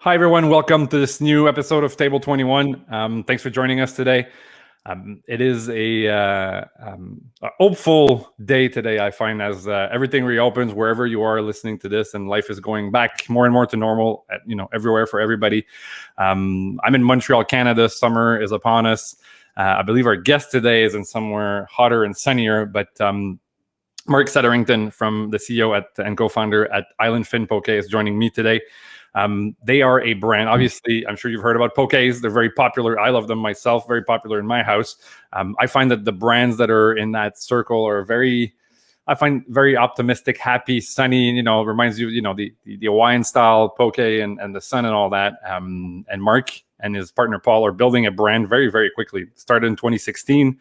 Hi, everyone. Welcome to this new episode of Table 21. Thanks for joining us today. It is a hopeful day today, I find, as everything reopens wherever you are listening to this, and life is going back more and more to normal, everywhere for everybody. I'm in Montreal, Canada. Summer is upon us. I believe our guest today is in somewhere hotter and sunnier, but Mark Setterington, from the CEO and co-founder at Island Fin Poke, is joining me today. They are a brand. Obviously, I'm sure you've heard about pokés. They're very popular. I love them myself. Very popular in my house. I find that the brands that are in that circle are very optimistic, happy, sunny. Reminds you, the Hawaiian-style poke and the sun and all that. And Mark and his partner Paul are building a brand very, very quickly. Started in 2016.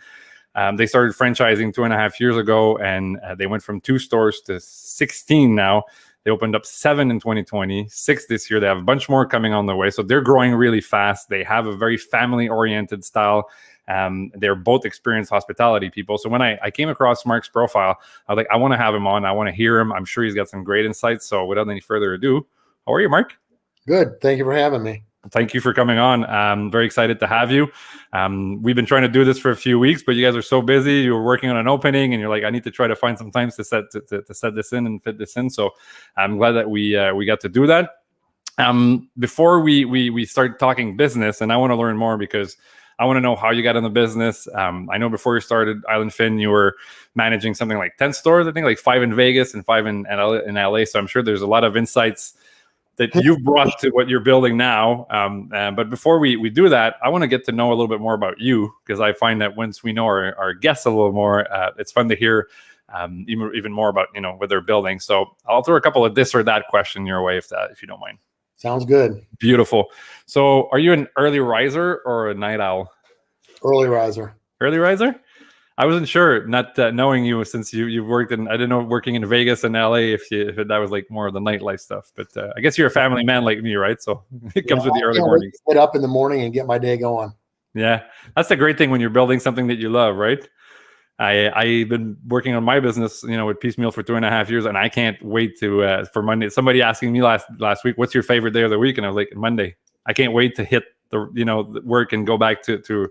They started franchising 2.5 years ago, and they went from 2 stores to 16 now. They opened up 7 in 2020, 6 this year. They have a bunch more coming on the way. So they're growing really fast. They have a very family-oriented style. They're both experienced hospitality people. So when I came across Mark's profile, I was like, I want to have him on. I want to hear him. I'm sure he's got some great insights. So without any further ado, how are you, Mark? Good. Thank you for having me. Thank you for coming on. I'm very excited to have you. We've been trying to do this for a few weeks, but you guys are so busy. You were working on an opening, and you're like, I need to try to find some time to set this in and fit this in. So I'm glad that we got to do that. Before we start talking business, and I want to learn more because I want to know how you got in the business. I know before you started Island Fin, you were managing something like 10 stores, I think, like 5 in Vegas and 5 in LA. So I'm sure there's a lot of insights that you've brought to what you're building now. But before we do that, I want to get to know a little bit more about you, because I find that once we know our guests a little more, it's fun to hear even more about what they're building. So I'll throw a couple of this or that question your way if you don't mind. Sounds good. Beautiful. So are you an early riser or a night owl? Early riser. Early riser? I wasn't sure, not knowing you, since you've worked in, I didn't know, working in Vegas and LA, if that was like more of the nightlife stuff. But I guess you're a family man like me, right? So it comes with the early mornings. Get up in the morning and get my day going. Yeah, that's the great thing when you're building something that you love, right? I've been working on my business, with Piecemeal for 2.5 years, and I can't wait to for Monday. Somebody asking me last week, what's your favorite day of the week? And I was like, Monday. I can't wait to hit the work and go back to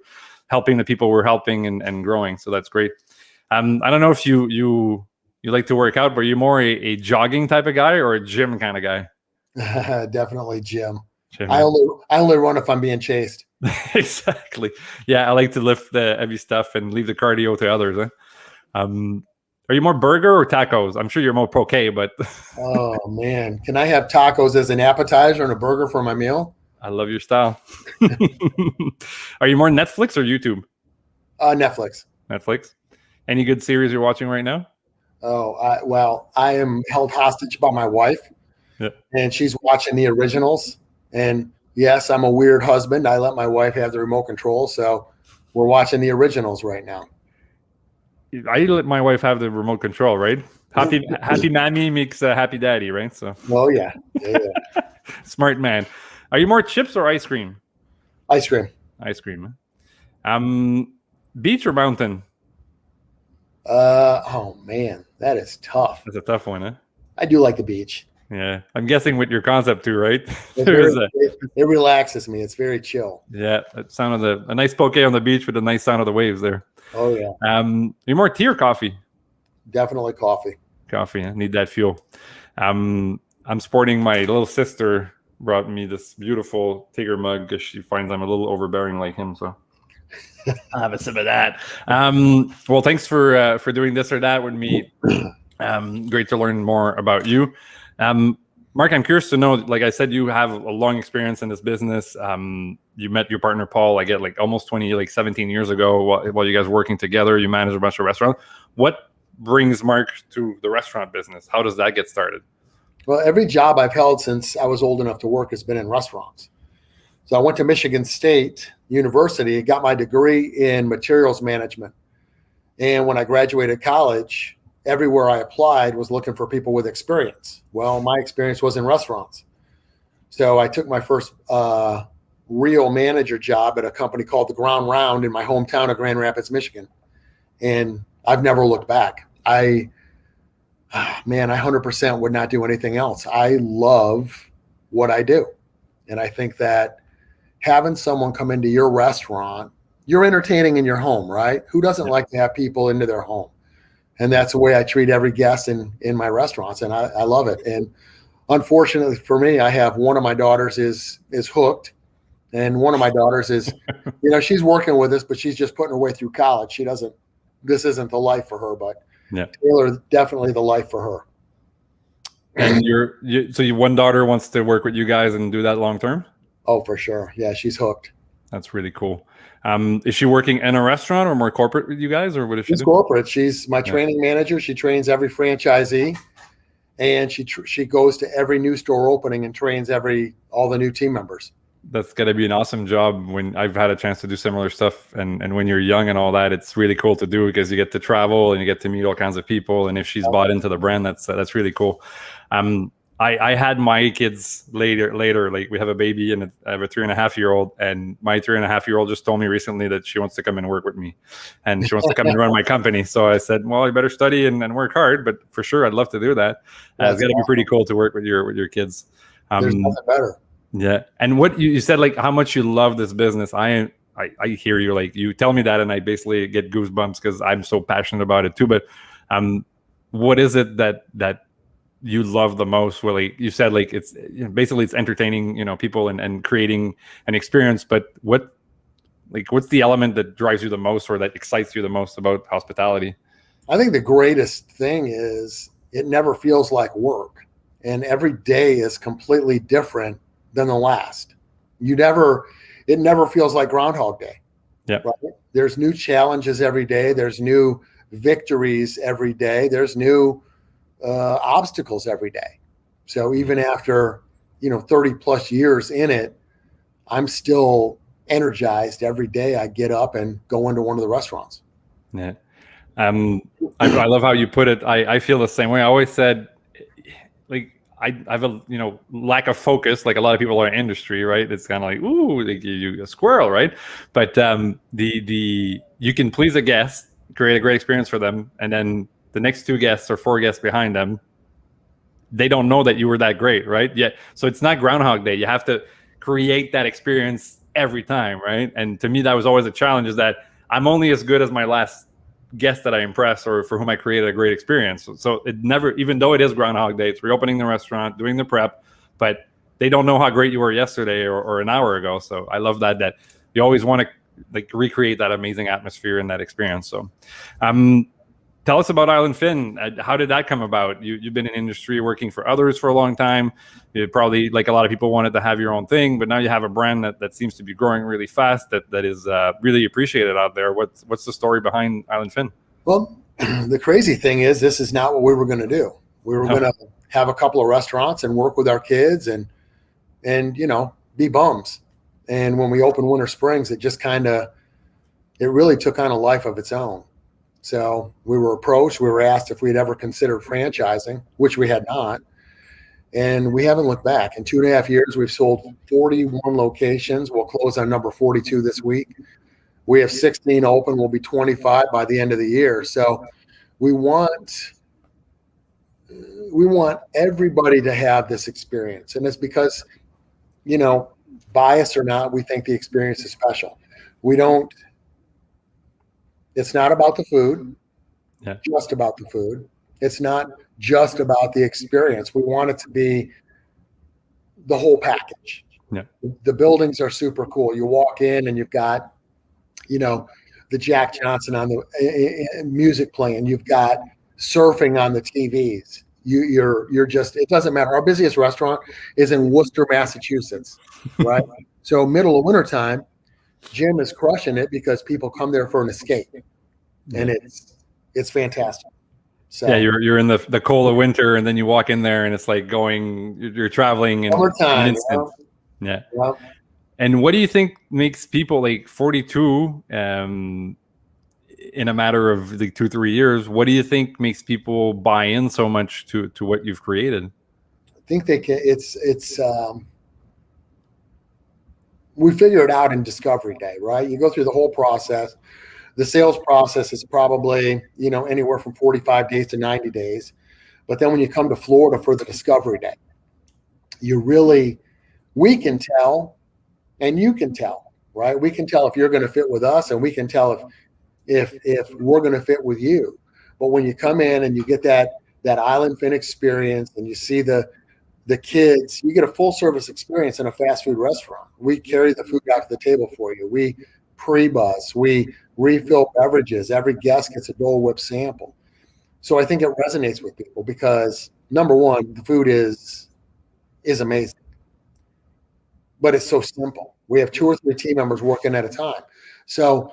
helping the people we're helping and growing. So that's great. I don't know if you like to work out, but are you more a jogging type of guy or a gym kind of guy? Definitely gym. I only run if I'm being chased. Exactly. Yeah, I like to lift the heavy stuff and leave the cardio to others. Huh? Are you more burger or tacos? I'm sure you're more poke, but oh man, can I have tacos as an appetizer and a burger for my meal? I love your style. Are you more Netflix or YouTube? Netflix. Netflix. Any good series you're watching right now? Oh, I am held hostage by my wife, and she's watching the originals. And yes, I'm a weird husband. I let my wife have the remote control, so we're watching the originals right now. I let my wife have the remote control, right? Happy mammy makes a happy daddy, right? So. Oh yeah. Smart man. Are you more chips or ice cream? Ice cream. Ice cream. Beach or mountain? Oh man, that is tough. That's a tough one, huh? I do like the beach. Yeah, I'm guessing with your concept too, right? It relaxes me. It's very chill. Yeah, that sound of a nice poke on the beach with a nice sound of the waves there. Oh yeah. You're more tea or coffee? Definitely coffee. Coffee. I need that fuel. I'm sporting, my little sister brought me this beautiful Tigger mug because she finds I'm a little overbearing like him. So I'll have a sip of that. Well, thanks for doing this or that with me. Great to learn more about you. Mark, I'm curious to know, like I said, you have a long experience in this business. You met your partner, Paul, I get like almost 17 years ago while you guys were working together. You managed a bunch of restaurants. What brings Mark to the restaurant business? How does that get started? Well, every job I've held since I was old enough to work has been in restaurants. So I went to Michigan State University, got my degree in materials management. And when I graduated college, everywhere I applied was looking for people with experience. Well, my experience was in restaurants. So I took my first real manager job at a company called The Ground Round in my hometown of Grand Rapids, Michigan. And I've never looked back. I 100% would not do anything else. I love what I do. And I think that having someone come into your restaurant, you're entertaining in your home, right? Who doesn't like to have people into their home? And that's the way I treat every guest in my restaurants. And I love it. And unfortunately for me, I have one of my daughters is hooked. And one of my daughters is, she's working with us, but she's just putting her way through college. This isn't the life for her, but Taylor, definitely the life for her. And so your one daughter wants to work with you guys and do that long term? Oh, for sure. Yeah, she's hooked. That's really cool. Is she working in a restaurant or more corporate with you guys, or what is she? She's corporate. She's my training manager. She trains every franchisee, and she goes to every new store opening and trains all the new team members. That's got to be an awesome job. When I've had a chance to do similar stuff, and when you're young and all that, it's really cool to do because you get to travel and you get to meet all kinds of people. And if she's bought into the brand, that's really cool. I had my kids later, like we have a baby and I have a 3.5-year-old, and my 3.5-year-old just told me recently that she wants to come and work with me and she wants to come and run my company. So I said, well, you better study and work hard, but for sure, I'd love to do that. It's got to be pretty cool to work with your kids. There's nothing better. Yeah. And what you said, like how much you love this business. I hear you, like you tell me that and I basically get goosebumps because I'm so passionate about it too. But what is it that you love the most? Well, like you said, like it's basically it's entertaining, people and creating an experience. But what's the element that drives you the most or that excites you the most about hospitality? I think the greatest thing is it never feels like work, and every day is completely different than the last. It never feels like Groundhog Day. Yeah. Right? There's new challenges every day. There's new victories every day. There's new obstacles every day. So even after 30 plus years in it, I'm still energized every day. I get up and go into one of the restaurants. Yeah. I love how you put it. I feel the same way. I always said, like, I have a lack of focus, like a lot of people are in industry, right? It's kind of like, ooh, they give you a squirrel, right? But you can please a guest, create a great experience for them, and then the next 2 guests or 4 guests behind them, they don't know that you were that great, right? Yeah. So it's not Groundhog Day. You have to create that experience every time, right? And to me, that was always a challenge, is that I'm only as good as my last guest that I impress or for whom I created a great experience. So it never, even though it is Groundhog Day, it's reopening the restaurant, doing the prep, but they don't know how great you were yesterday or an hour ago. So I love that you always want to like recreate that amazing atmosphere and that experience. So tell us about Island Fin. How did that come about? You've been in industry working for others for a long time. You probably, like a lot of people, wanted to have your own thing, but now you have a brand that seems to be growing really fast, that is really appreciated out there. What's the story behind Island Fin? Well, the crazy thing is, this is not what we were going to do. We were going to have a couple of restaurants and work with our kids and be bums. And when we opened Winter Springs, it just it really took on a life of its own. So we were approached, we were asked if we'd ever considered franchising, which we had not. And we haven't looked back. In 2.5 years, we've sold 41 locations. We'll close on number 42 this week. We have 16 open. We'll be 25 by the end of the year. So we want everybody to have this experience. And it's because, bias or not, we think the experience is special. It's not about the food, just about the food. It's not just about the experience. We want it to be the whole package. Yeah. The buildings are super cool. You walk in and you've got, the Jack Johnson on the music playing. You've got surfing on the TVs. You're just, it doesn't matter. Our busiest restaurant is in Worcester, Massachusetts, right? So middle of wintertime, Jim is crushing it because people come there for an escape, and it's fantastic. So yeah, you're in the cold of winter, and then you walk in there, and it's like you're traveling in summertime. Yeah. Yeah. And what do you think makes people, like 42 in a matter of like 2-3 years? What do you think makes people buy in so much to what you've created? I think they can. We figure it out in discovery day, right? You go through the whole process. The sales process is probably, anywhere from 45 days to 90 days. But then when you come to Florida for the discovery day, we can tell, and you can tell, right? We can tell if you're going to fit with us, and we can tell if we're going to fit with you. But when you come in and you get that Island Fin experience, and you see the kids, you get a full service experience in a fast food restaurant. We carry the food out to the table for you. We pre-bus, we refill beverages. Every guest gets a Dole Whip sample. So I think it resonates with people because, number one, the food is amazing, but it's so simple. We have 2 or 3 team members working at a time. So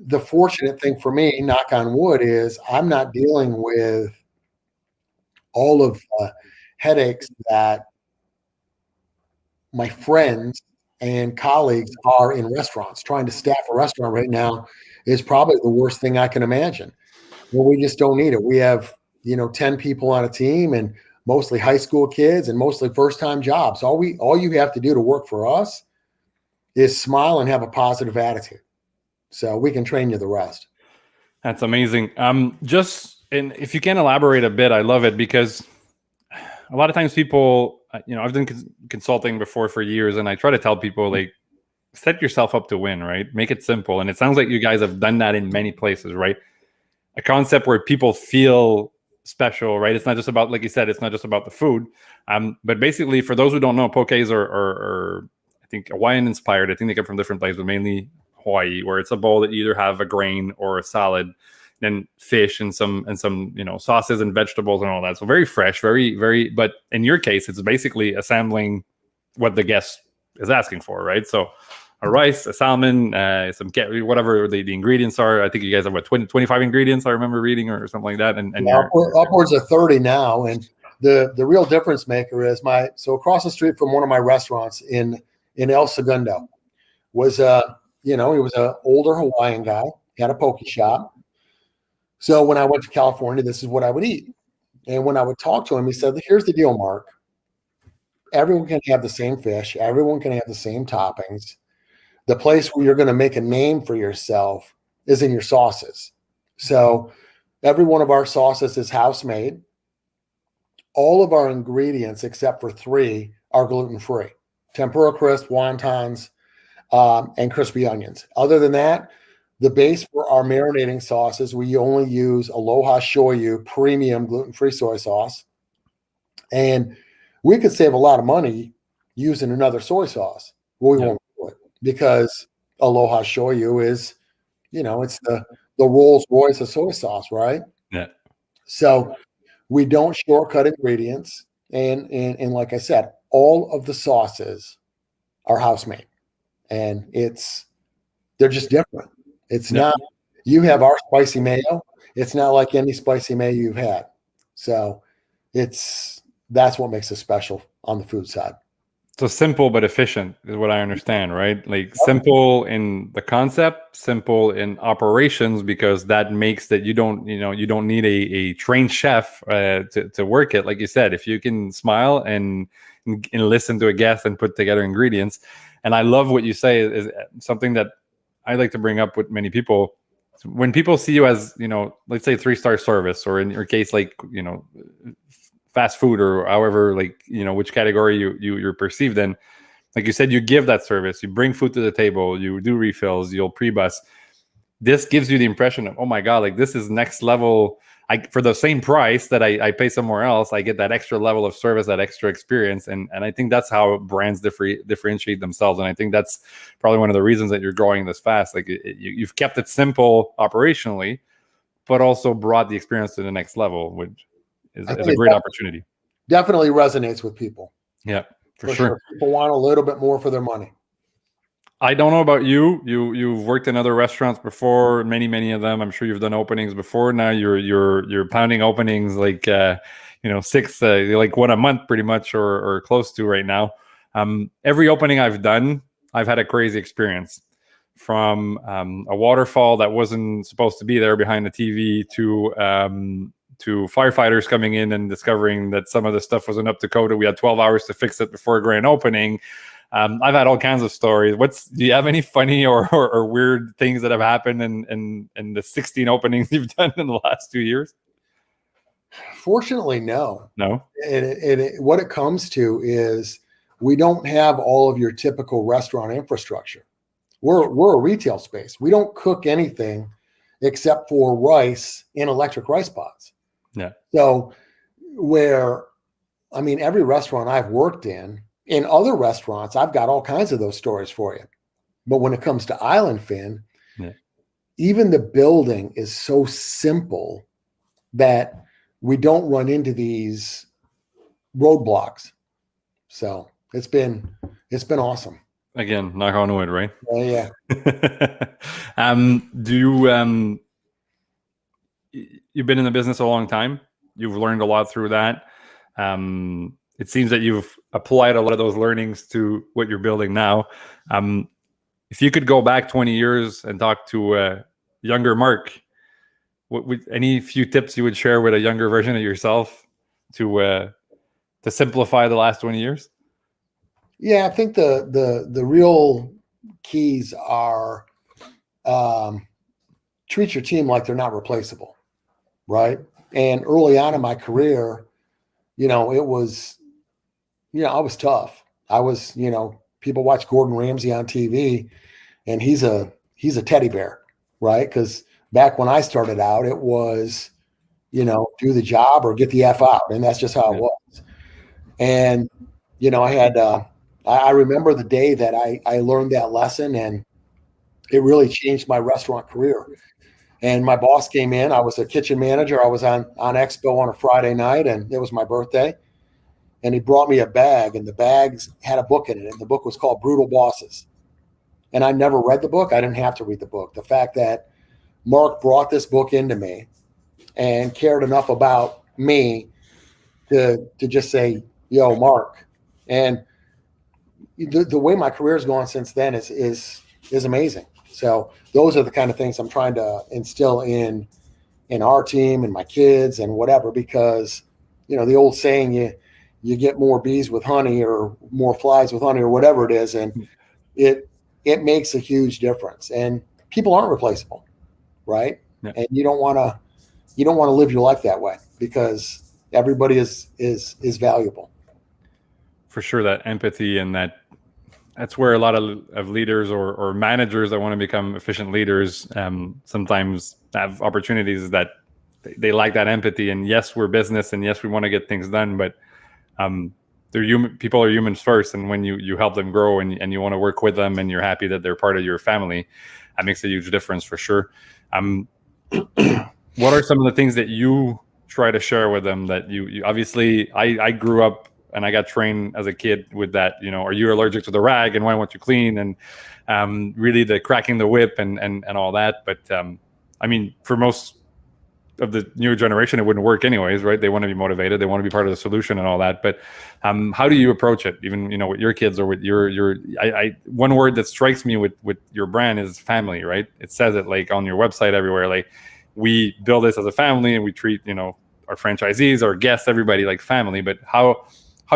the fortunate thing for me, knock on wood, is I'm not dealing with all of the headaches that my friends and colleagues are in restaurants. Trying to staff a restaurant right now is probably the worst thing I can imagine. Well, we just don't need it. We have, 10 people on a team, and mostly high school kids and mostly first-time jobs. All you have to do to work for us is smile and have a positive attitude. So we can train you the rest. That's amazing. And if you can elaborate a bit, I love it, because a lot of times people, I've done consulting before for years, and I try to tell people, like, set yourself up to win, right? Make it simple. And it sounds like you guys have done that in many places, right? A concept where people feel special, right? It's not just about, like you said, it's not just about the food. But basically, for those who don't know, pokés are I think Hawaiian inspired. I think they come from different places, but mainly Hawaii, where it's a bowl that you either have a grain or a salad, then fish and some sauces and vegetables and all that. So very fresh, very, very. But in your case, it's basically assembling what the guest is asking for, right? So a rice, a salmon, whatever the ingredients are. I think you guys have 25 ingredients, I remember reading, or something like that. And upwards of 30 now. And the real difference maker is so across the street from one of my restaurants in El Segundo was he was an older Hawaiian guy. He had a poke shop. So when I went to California, this is what I would eat. And when I would talk to him, he said, here's the deal, Mark. Everyone can have the same fish. Everyone can have the same toppings. The place where you're going to make a name for yourself is in your sauces. So every one of our sauces is house made. All of our ingredients, except for 3, are gluten-free. Tempura crisp, wontons, and crispy onions. Other than that, the base for our marinating sauces, we only use Aloha Shoyu premium gluten-free soy sauce. And we could save a lot of money using another soy sauce. Well, we won't do it because Aloha Shoyu is, it's the Rolls Royce of soy sauce, right? Yeah. So we don't shortcut ingredients. And like I said, all of the sauces are house made. And they're just different. It's not, you have our spicy mayo. It's not like any spicy mayo you've had. So that's what makes it special on the food side. So simple but efficient is what I understand, right? Like simple in the concept, simple in operations, because that makes that you don't need a trained chef to work it. Like you said, if you can smile and listen to a guest and put together ingredients. And I love what you say is something that I like to bring up with many people. When people see you as, let's say 3-star service, or in your case, like, fast food, or however, like, which category you're perceived in, like you said, you give that service, you bring food to the table, you do refills, you'll pre-bus. This gives you the impression of, oh my God, like this is next level. For the same price that I pay somewhere else, I get that extra level of service, that extra experience. And I think that's how brands differentiate themselves. And I think that's probably one of the reasons that you're growing this fast. Like you've kept it simple operationally, but also brought the experience to the next level, which is a great opportunity. Definitely resonates with people. Yeah, for sure. People want a little bit more for their money. I don't know about you. You've worked in other restaurants before, many of them. I'm sure you've done openings before. Now you're pounding openings like 6, like one a month, pretty much, or close to right now. Every opening I've done, I've had a crazy experience. From a waterfall that wasn't supposed to be there behind the TV to firefighters coming in and discovering that some of the stuff wasn't up to code. We had 12 hours to fix it before a grand opening. I've had all kinds of stories. Do you have any funny or weird things that have happened in the 16 openings you've done in the last 2 years? Fortunately, no. No. And what it comes to is we don't have all of your typical restaurant infrastructure. We're a retail space. We don't cook anything except for rice in electric rice pots. Yeah. So every restaurant I've worked in other restaurants, I've got all kinds of those stories for you. But when it comes to Island Fin, even the building is so simple that we don't run into these roadblocks. So it's been awesome. Again, knock on wood, right? Oh yeah. Do you you've been in the business a long time. You've learned a lot through that. It seems that you've applied a lot of those learnings to what you're building now. If you could go back 20 years and talk to younger Mark, any few tips you would share with a younger version of yourself to simplify the last 20 years? Yeah, I think the real keys are treat your team like they're not replaceable, right? And early on in my career, it was, I was tough. I was, people watch Gordon Ramsay on TV, and he's a teddy bear, right? Because back when I started out, it was, do the job or get the F out, and that's just how it was. And I remember the day that I learned that lesson, and it really changed my restaurant career. And my boss came in. I was a kitchen manager. I was on Expo on a Friday night, and it was my birthday. And he brought me a bag, and the bags had a book in it, and the book was called Brutal Bosses. And I never read the book. I didn't have to read the book. The fact that Mark brought this book into me and cared enough about me to just say, yo, Mark. And the way my career has gone since then is amazing. So those are the kind of things I'm trying to instill in our team and my kids and whatever, because, the old saying, you get more bees with honey or more flies with honey or whatever it is. And it makes a huge difference, and people aren't replaceable. Right. Yeah. And you don't want to live your life that way, because everybody is valuable. For sure. That empathy, and that's where a lot of leaders or managers that want to become efficient leaders sometimes have opportunities that they lack that empathy. And yes, we're business, and yes, we want to get things done, but they're human. People are humans first, and when you help them grow and you want to work with them, and you're happy that they're part of your family, that makes a huge difference for sure. What are some of the things that you try to share with them that you obviously, I grew up and I got trained as a kid with that, are you allergic to the rag, and why won't you clean? And really the cracking the whip and all that. But for most of the newer generation, it wouldn't work anyways, right? They want to be motivated. They want to be part of the solution and all that. But how do you approach it? Even, with your kids or with your one word that strikes me with your brand is family, right? It says it like on your website everywhere, like we build this as a family, and we treat, our franchisees, our guests, everybody like family. But how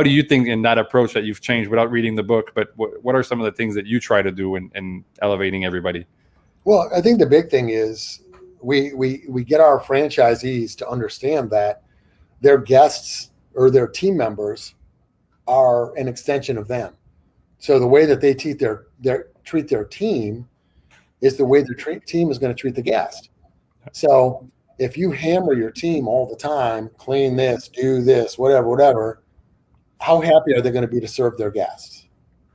do you think in that approach that you've changed without reading the book, but what are some of the things that you try to do in elevating everybody? Well, I think the big thing is we get our franchisees to understand that their guests or their team members are an extension of them. So the way that they treat their team is the way their team is going to treat the guest. So if you hammer your team all the time, clean this, do this, whatever, how happy are they going to be to serve their guests,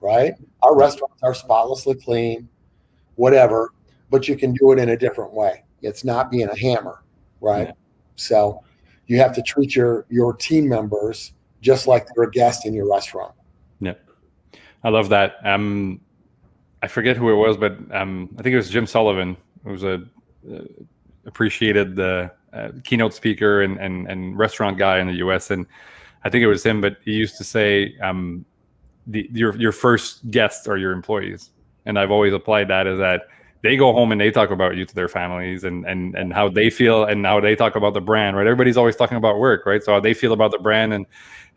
right? Our restaurants are spotlessly clean, whatever, but you can do it in a different way. It's not being a hammer, right? Yeah. So you have to treat your team members just like they're a guest in your restaurant. Yeah, I love that. I forget who it was, but I think it was Jim Sullivan, who was appreciated the keynote speaker and restaurant guy in the U.S. And I think it was him, but he used to say, your first guests are your employees. And I've always applied that as that they go home and they talk about you to their families and how they feel and how they talk about the brand, right? Everybody's always talking about work, right? So how they feel about the brand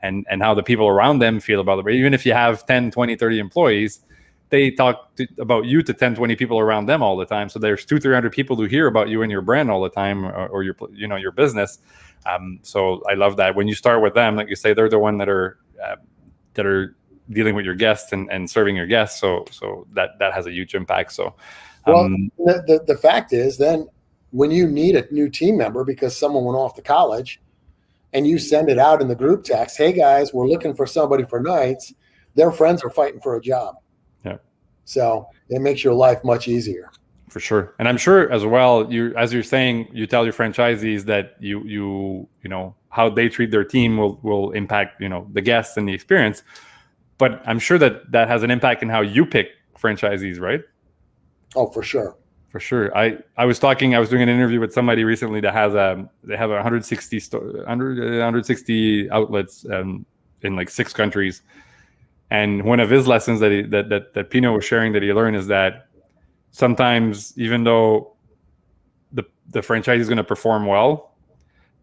and how the people around them feel about the brand. Even if you have 10, 20, 30 employees, they talk about you to 10, 20 people around them all the time. So there's 200-300 people who hear about you and your brand all the time, or your business. So I love that when you start with them, like you say, they're the one that are dealing with your guests and serving your guests. So that has a huge impact. So, well, the fact is, then when you need a new team member because someone went off to college, and you send it out in the group text, hey guys, we're looking for somebody for nights, their friends are fighting for a job. Yeah. So it makes your life much easier. For sure. And I'm sure as well, as you're saying, you tell your franchisees that you know, how they treat their team will impact, you know, the guests and the experience. But I'm sure that has an impact in how you pick franchisees, right? Oh, for sure. For sure. I was doing an interview with somebody recently that they have 160 outlets in like 6 countries. And one of his lessons that Pino was sharing that he learned is that sometimes, even though the franchisee is going to perform well,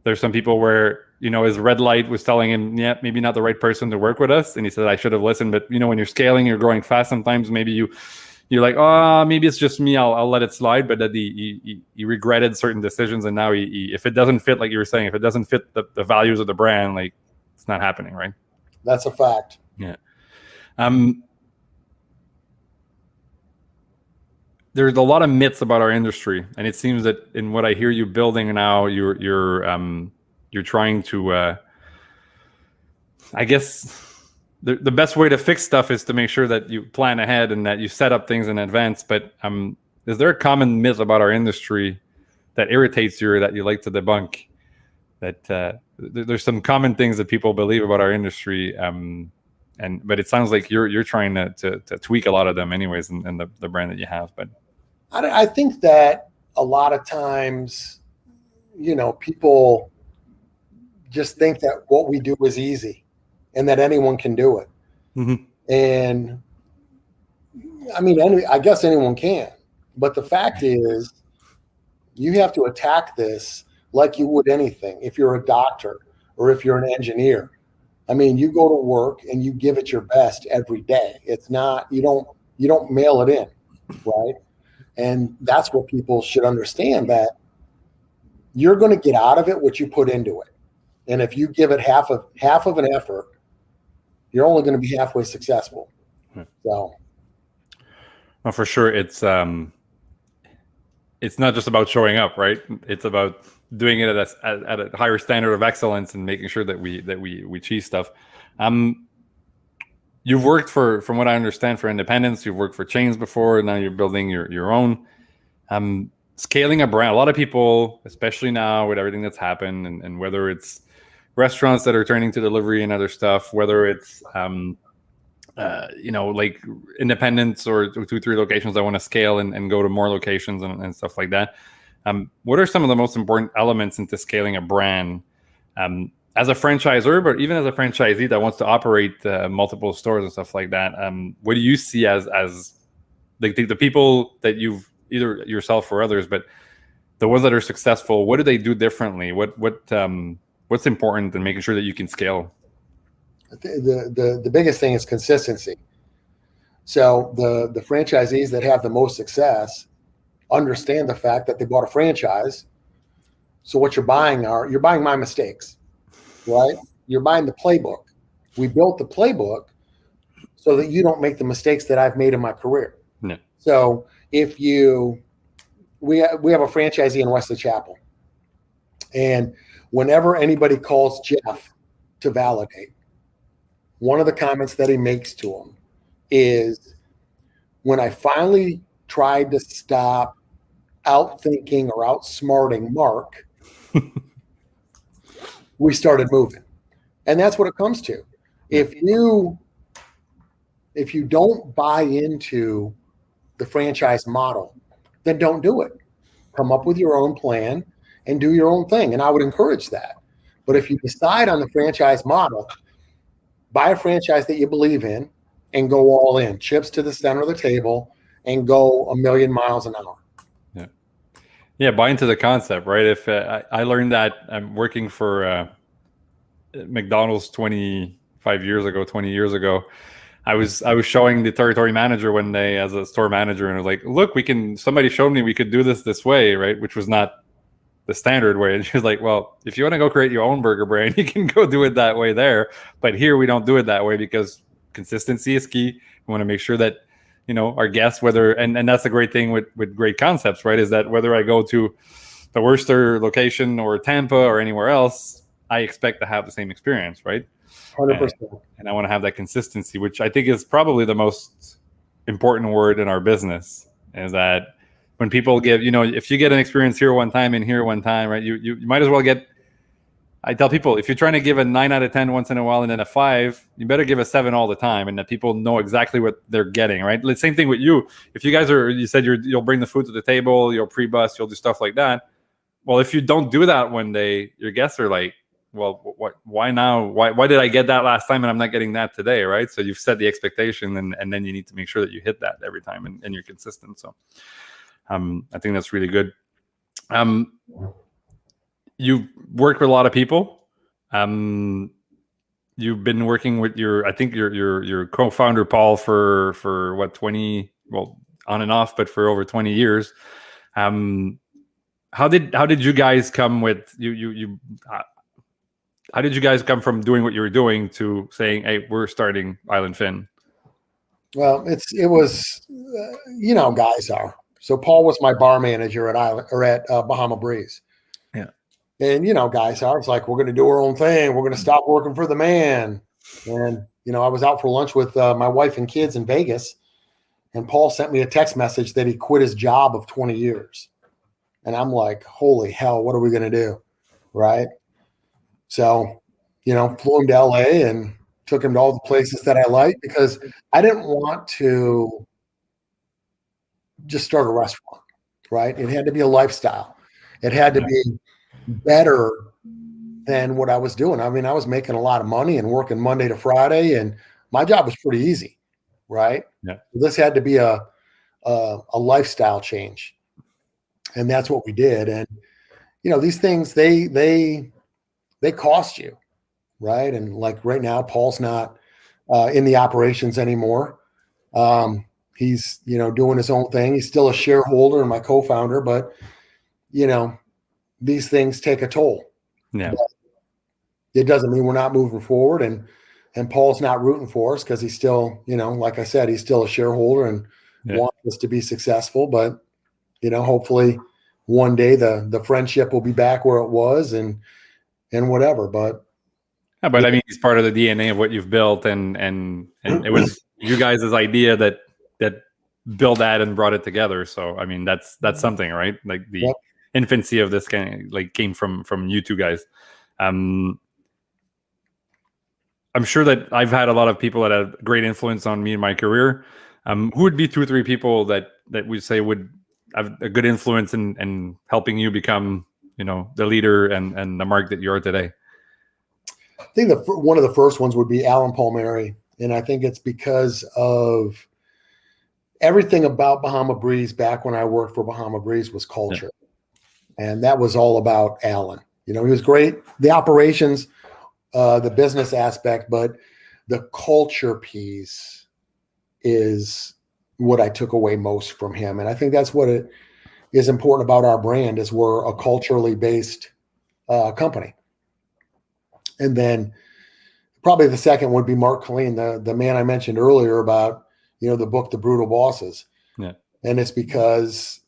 there's some people where, you know, his red light was telling him, yeah, maybe not the right person to work with us. And he said, I should have listened. But, you know, when you're scaling, you're growing fast, sometimes maybe you're like, oh, maybe it's just me, I'll let it slide. But that he regretted certain decisions. And now if it doesn't fit, like you were saying, if it doesn't fit the values of the brand, like it's not happening, right? That's a fact. Yeah. There's a lot of myths about our industry, and it seems that in what I hear you building now, you're trying to. I guess the best way to fix stuff is to make sure that you plan ahead and that you set up things in advance. But is there a common myth about our industry that irritates you or that you like to debunk? That there's some common things that people believe about our industry. But it sounds like you're trying to tweak a lot of them anyways in the brand that you have. But I think that a lot of times, you know, people just think that what we do is easy and that anyone can do it. Mm-hmm. And I mean, I guess anyone can, but the fact is you have to attack this like you would anything. If you're a doctor or if you're an engineer, I mean, you go to work and you give it your best every day. It's not, you don't mail it in, right? And that's what people should understand, that you're going to get out of it what you put into it. And if you give it half of an effort, you're only going to be halfway successful. So, well, for sure, it's not just about showing up, right? It's about doing it at a higher standard of excellence and making sure that we achieve stuff. You've worked from what I understand, for independents. You've worked for chains before, and now you're building your own. Scaling a brand. A lot of people, especially now with everything that's happened, and whether it's restaurants that are turning to delivery and other stuff, whether it's you know, like independents or 2-3 locations that want to scale and go to more locations and stuff like that. What are some of the most important elements into scaling a brand? As a franchisor, but even as a franchisee that wants to operate multiple stores and stuff like that, what do you see as like the people that you've either yourself or others, but the ones that are successful, what do they do differently? What's important in making sure that you can scale? The biggest thing is consistency. So the franchisees that have the most success understand the fact that they bought a franchise. So what you're buying my mistakes. Right? You're buying the playbook. We built the playbook so that you don't make the mistakes that I've made in my career. No. So we have a franchisee in Wesley Chapel, and whenever anybody calls Jeff to validate, one of the comments that he makes to him is, when I finally tried to stop outthinking or outsmarting Mark, we started moving. And that's what it comes to. If you don't buy into the franchise model, then don't do it. Come up with your own plan and do your own thing. And I would encourage that. But if you decide on the franchise model, buy a franchise that you believe in and go all in, chips to the center of the table, and go a million miles an hour. Yeah, buy into the concept, right? If I learned that I'm working for McDonald's 20 years ago, I was showing the territory manager one day as a store manager, and I was like, look, somebody showed me we could do this way, right? Which was not the standard way. And she was like, well, if you want to go create your own burger brand, you can go do it that way there. But here we don't do it that way because consistency is key. We want to make sure that, our guests, whether, and that's the great thing with great concepts, right? Is that whether I go to the Worcester location or Tampa or anywhere else, I expect to have the same experience, right? 100%. And I want to have that consistency, which I think is probably the most important word in our business, is that when people give, if you get an experience here one time and here one time, right, you might as well get, I tell people, if you're trying to give a 9 out of 10 once in a while and then a 5, you better give a 7 all the time, and that people know exactly what they're getting, right? The same thing with you. If you guys you said you'll bring the food to the table, you'll pre-bus, you'll do stuff like that. Well, if you don't do that one day, your guests are like, well, why now? Why did I get that last time and I'm not getting that today, right? So you've set the expectation, and then you need to make sure that you hit that every time and you're consistent. So I think that's really good. You work with a lot of people. You've been working with your co-founder Paul for what, 20, well, on and off, but for over 20 years. How did you guys come with you? How did you guys come from doing what you were doing to saying, "Hey, we're starting Island Fin"? Well, it was, guys are. So Paul was my bar manager at Bahama Breeze. Yeah. And, guys are, it's like, we're going to do our own thing. We're going to stop working for the man. And, I was out for lunch with my wife and kids in Vegas, and Paul sent me a text message that he quit his job of 20 years. And I'm like, holy hell, what are we going to do? Right. So, flew him to LA and took him to all the places that I liked, because I didn't want to just start a restaurant, right? It had to be a lifestyle. It had to be better than what I was doing. I mean, I was making a lot of money and working Monday to Friday, and my job was pretty easy, right? Yeah. This had to be a lifestyle change. And that's what we did. And, these things, they cost you, right? And like right now, Paul's not in the operations anymore. He's, doing his own thing. He's still a shareholder and my co-founder, but, these things take a toll. Yeah. But it doesn't mean we're not moving forward. And Paul's not rooting for us, because he's still, like I said, he's still a shareholder and wants us to be successful. But, hopefully one day the friendship will be back where it was and whatever. But I mean, he's part of the DNA of what you've built, and it was you guys' idea that built that and brought it together. So I mean, that's something, right? Like the infancy of this came from you two guys. I'm sure that I've had a lot of people that have great influence on me in my career. Who would be 2 or 3 people that we say would have a good influence in helping you become, the leader and the mark that you are today? I think one of the first ones would be Alan Palmieri. And I think it's because of everything about Bahama Breeze back when I worked for Bahama Breeze was culture. Yeah. And that was all about Alan. He was great. The operations, the business aspect, but the culture piece is what I took away most from him. And I think that's what it is important about our brand, is we're a culturally based company. And then probably the second would be Mark Colleen, the man I mentioned earlier about, the book, The Brutal Bosses. Yeah. And it's because,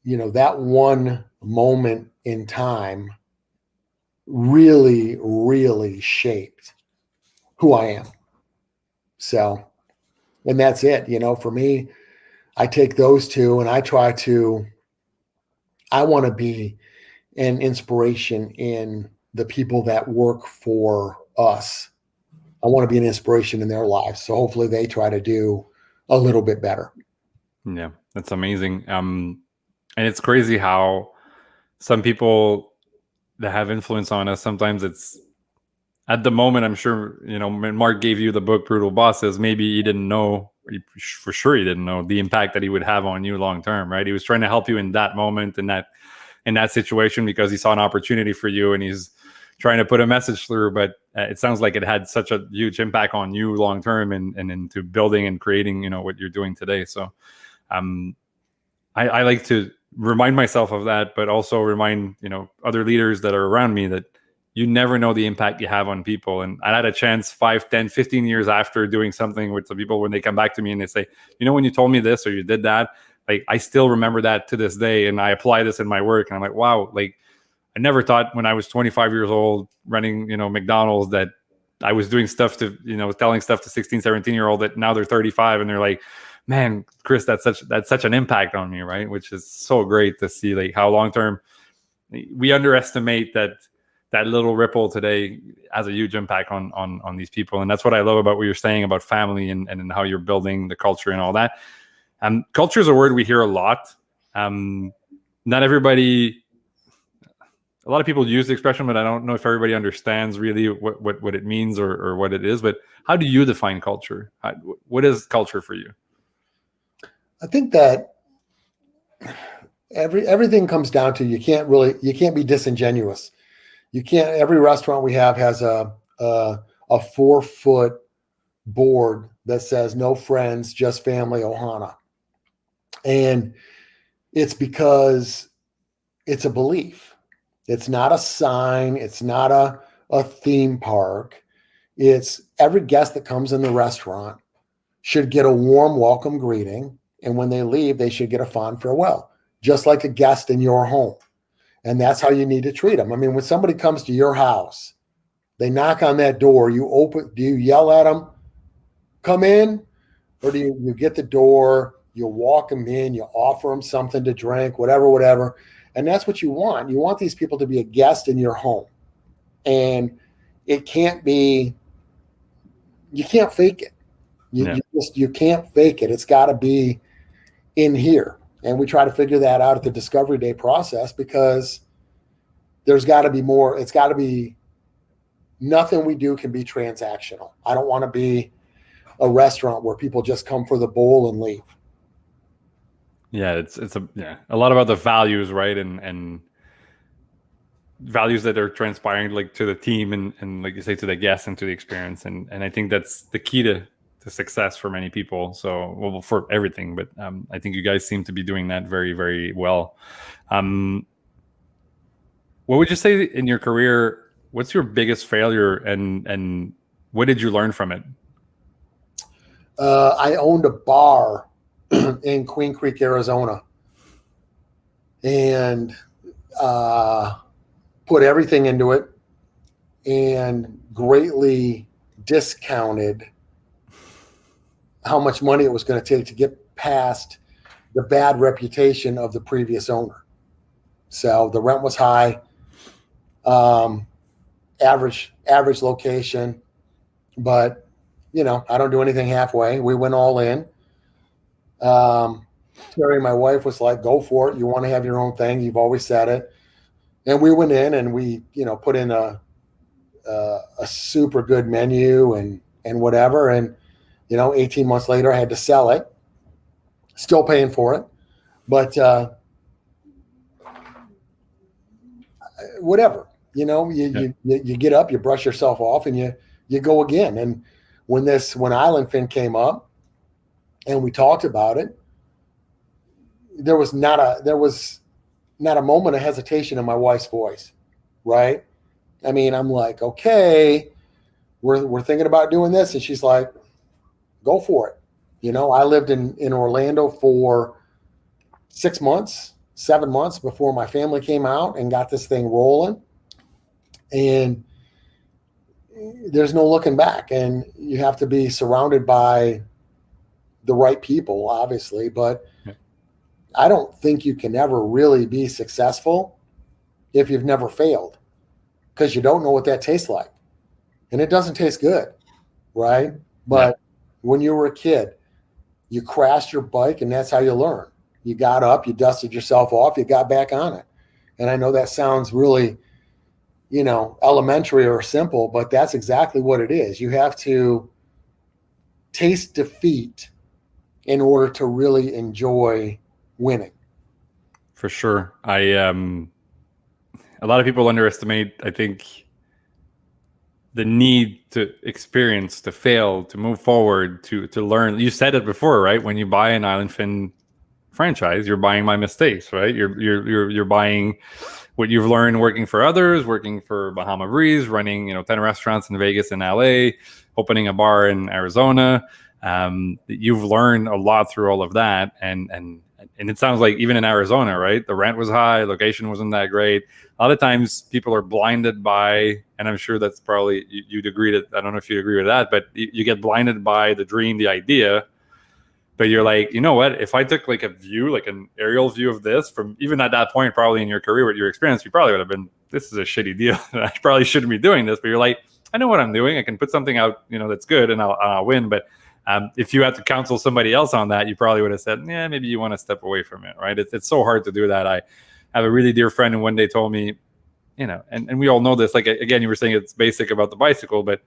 that one moment in time really, really shaped who I am. So, and that's it. For me, I take those two and I want to be an inspiration in the people that work for us. I want to be an inspiration in their lives. So hopefully they try to do a little bit better. Yeah, that's amazing. And it's crazy how some people that have influence on us, sometimes it's at the moment, I'm sure, when Mark gave you the book, Brutal Bosses, maybe he didn't know, for sure he didn't know the impact that he would have on you long term, right? He was trying to help you in that moment, in that situation, because he saw an opportunity for you and he's trying to put a message through. But it sounds like it had such a huge impact on you long term and into building and creating, what you're doing today. So I like to remind myself of that, but also remind, other leaders that are around me that you never know the impact you have on people. And I had a chance 5, 10, 15 years after doing something with the people, when they come back to me and they say, when you told me this or you did that, like, I still remember that to this day, and I apply this in my work. And I'm like, wow, like, I never thought when I was 25 years old running, McDonald's, that I was doing stuff to, telling stuff to 16, 17-year-old that now they're 35 and they're like, man, Chris, that's such an impact on me, right? Which is so great to see, like, how long-term we underestimate that little ripple today has a huge impact on these people. And that's what I love about what you're saying about family and how you're building the culture and all that. Culture is a word we hear a lot. Not everybody, a lot of people use the expression, but I don't know if everybody understands really what it means or what it is. But how do you define culture? What is culture for you? I think that everything comes down to, you can't be disingenuous. You can't. Every restaurant we have has a 4-foot board that says "No friends, just family, Ohana," and it's because it's a belief. It's not a sign. It's not a theme park. It's every guest that comes in the restaurant should get a warm welcome greeting, and when they leave, they should get a fond farewell, just like a guest in your home. And that's how you need to treat them. I mean, when somebody comes to your house, they knock on that door, do you yell at them, come in? Or do you get the door, you walk them in, you offer them something to drink, whatever. And that's what you want. You want these people to be a guest in your home. And it can't be, you can't fake it. You can't fake it. It's got to be in here. And we try to figure that out at the Discovery Day process, because there's got to be more. It's got to be, nothing we do can be transactional. I don't want to be a restaurant where people just come for the bowl and leave. Yeah, it's a lot about the values, right? And values that are transpiring, like, to the team and like you say, to the guests and to the experience. And I think that's the key to success for many people. So, well, for everything, but I think you guys seem to be doing that very, very well. What would you say in your career, what's your biggest failure, and what did you learn from it? I owned a bar in Queen Creek, Arizona, and put everything into it and greatly discounted how much money it was going to take to get past the bad reputation of the previous owner. So the rent was high, average location, but I don't do anything halfway. We went all in. Terry, my wife, was like, "Go for it. You want to have your own thing. You've always said it." And we went in and we, put in a super good menu and whatever. And 18 months later, I had to sell it. Still paying for it, but whatever. You get up, you brush yourself off, and you go again. And when Island Fin came up, and we talked about it, there was not a moment of hesitation in my wife's voice, right? I mean, I'm like, okay, we're thinking about doing this, and she's like, go for it. I lived in Orlando for 6 months, 7 months before my family came out and got this thing rolling. And there's no looking back. And you have to be surrounded by the right people, obviously. But I don't think you can ever really be successful if you've never failed, because you don't know what that tastes like. And it doesn't taste good, right? But when you were a kid, you crashed your bike, and that's how you learn. You got up, you dusted yourself off, you got back on it. And I know that sounds really, elementary or simple, but that's exactly what it is. You have to taste defeat in order to really enjoy winning. For sure. A lot of people underestimate, I think, the need to experience, to fail, to move forward, to learn. You said it before, right? When you buy an Island Fin franchise, you're buying my mistakes, right? You're buying what you've learned working for others, working for Bahama Breeze, running 10 restaurants in Vegas and LA, opening a bar in Arizona. You've learned a lot through all of that, and it sounds like even in Arizona, right? The rent was high, location wasn't that great. A lot of times people are blinded by, and I'm sure that's probably you'd agree that, I don't know if you agree with that, but you get blinded by the dream, the idea. But you're like, you know what? If I took like a view, like an aerial view of this from even at that point, probably in your career, with your experience, you probably would have been, this is a shitty deal. I probably shouldn't be doing this. But you're like, I know what I'm doing. I can put something out, that's good, and I'll win. But if you had to counsel somebody else on that, you probably would have said, yeah, maybe you want to step away from it, right? It's so hard to do that. I have a really dear friend who one day told me, and we all know this, like, again, you were saying it's basic about the bicycle, but,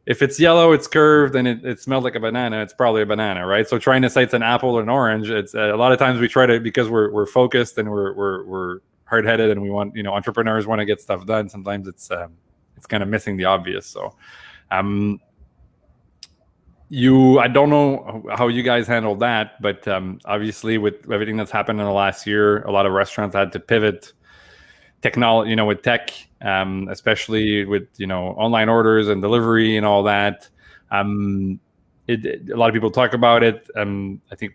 if it's yellow, it's curved, and it smells like a banana, it's probably a banana, right? So trying to say it's an apple or an orange, it's a lot of times we try to, because we're focused and we're hard-headed and we want, entrepreneurs want to get stuff done. Sometimes it's kind of missing the obvious. So, I don't know how you guys handled that, but obviously with everything that's happened in the last year, a lot of restaurants had to pivot technology, with tech, especially with, online orders and delivery and all that. A lot of people talk about it. I think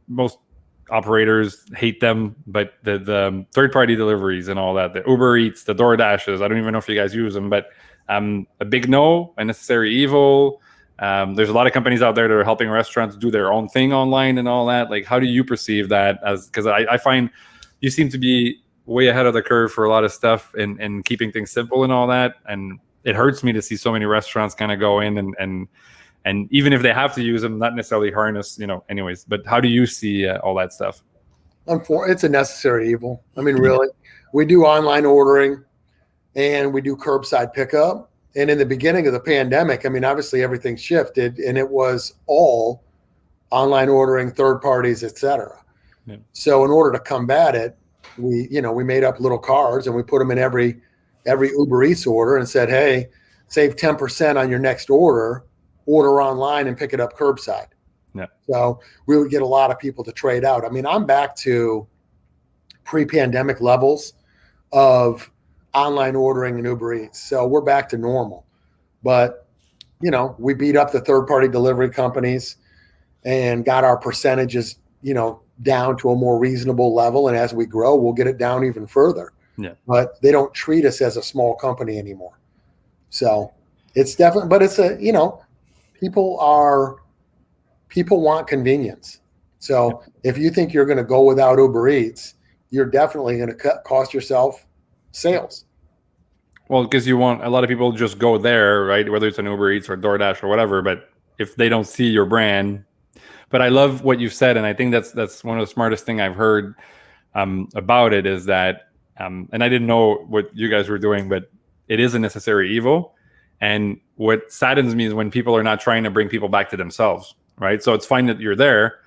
most operators hate them, but the third-party deliveries and all that, the Uber Eats, the DoorDashes, I don't even know if you guys use them, but a big no, a necessary evil. There's a lot of companies out there that are helping restaurants do their own thing online and all that. Like, how do you perceive that? Because I find you seem to be way ahead of the curve for a lot of stuff and keeping things simple and all that. And it hurts me to see so many restaurants kind of go in and even if they have to use them, not necessarily harness, anyways. But how do you see all that stuff? It's a necessary evil. I mean, really, we do online ordering and we do curbside pickup. And in the beginning of the pandemic, I mean, obviously everything shifted and it was all online ordering, third parties, et cetera. Yeah. So in order to combat it, we made up little cards and we put them in every Uber Eats order and said, hey, save 10% on your next order online and pick it up curbside. Yeah. So we would get a lot of people to trade out. I mean, I'm back to pre-pandemic levels of online ordering and Uber Eats. So we're back to normal. But, we beat up the third-party delivery companies and got our percentages, down to a more reasonable level. And as we grow, we'll get it down even further. Yeah. But they don't treat us as a small company anymore. So it's definitely, but it's people want convenience. So if you think you're going to go without Uber Eats, you're definitely going to cost yourself sales. Well, because you want a lot of people just go there, right? Whether it's an Uber Eats or DoorDash or whatever, but if they don't see your brand. But I love what you've said, and I think that's one of the smartest thing I've heard about it is that, and I didn't know what you guys were doing, but it is a necessary evil. And what saddens me is when people are not trying to bring people back to themselves, right? So it's fine that you're there,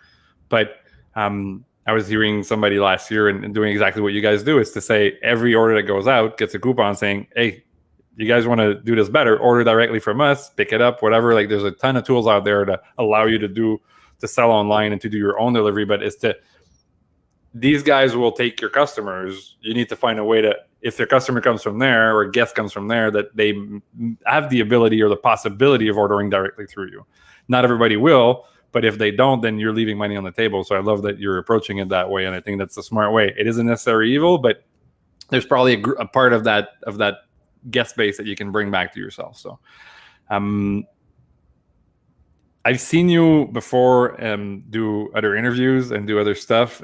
but I was hearing somebody last year and doing exactly what you guys do is to say every order that goes out gets a coupon saying, hey, you guys want to do this better, order directly from us, pick it up, whatever. Like there's a ton of tools out there to allow you to sell online and to do your own delivery, but these guys will take your customers. You need to find a way to, if their customer comes from there or a guest comes from there, that they have the ability or the possibility of ordering directly through you. Not everybody will, but if they don't, then you're leaving money on the table. So I love that you're approaching it that way, and I think that's a smart way. It is a necessary evil, but there's probably a part of that guest base that you can bring back to yourself. So, I've seen you before do other interviews and do other stuff.